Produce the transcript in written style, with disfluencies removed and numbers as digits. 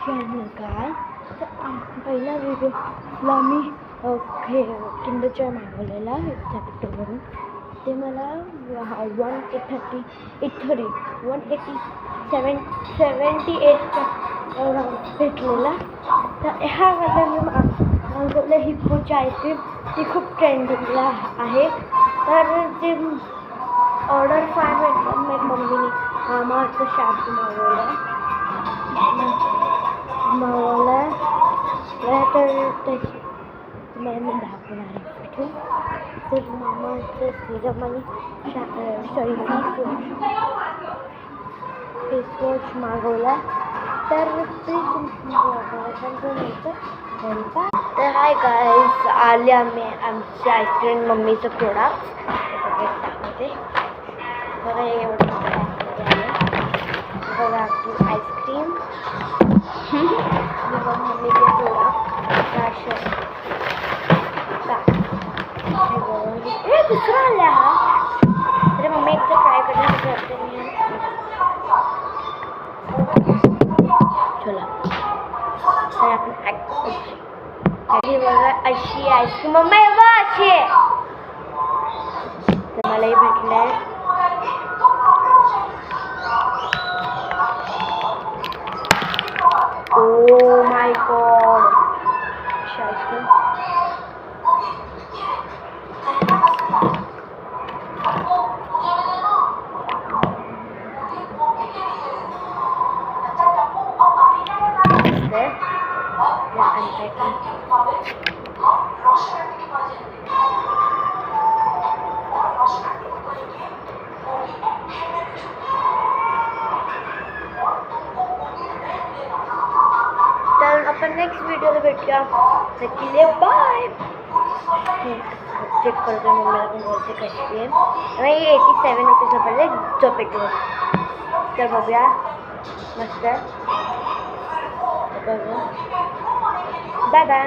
Channel काय तर पहिल्या व्हिडिओला मी हे किंडर जॉय मागवलेला झॅप्टोवरून. ते मला 178चा भेटलेला. तर ह्यामध्ये मी मागवलं हिप्पोची आईस्क्रीम. ती खूप ट्रेंडिंगला आहे. तर ते ऑर्डर 5 मिनिटात मम्मीने मामाचं शॅम्पू मागवलं तर त्याची तुम्हाला मी दाखवणार आहे कुठे. तर मामाचं सिरम आणि फेस वॉश मागवला. तर तर हाय गाईज, आले आमच्या आईस्क्रीम मम्मीचं प्रोडक्ट दाखवते. बघा एवढं बघा आपली आईस्क्रीम मम्मीचे प्रोडक्ट दुसरा आला हा. तर मम्मी एकदा ट्राय करण्यासाठी करते मी. चला तर आपण बघा अशी आईस्क्रीम मम्मी बघा अशी आहे. तर मला हे भेटलंय. Oh my god, आईस्क्रीम तर आपण नेक्स्ट व्हिडिओला भेटूया. नक्की बाय. चेक करतो मम्मीला पण बोलते कशी आहे. आणि 87 रुपीजला पडले झोपेटो. तर बघूया मस्त. बघा बाय बाय.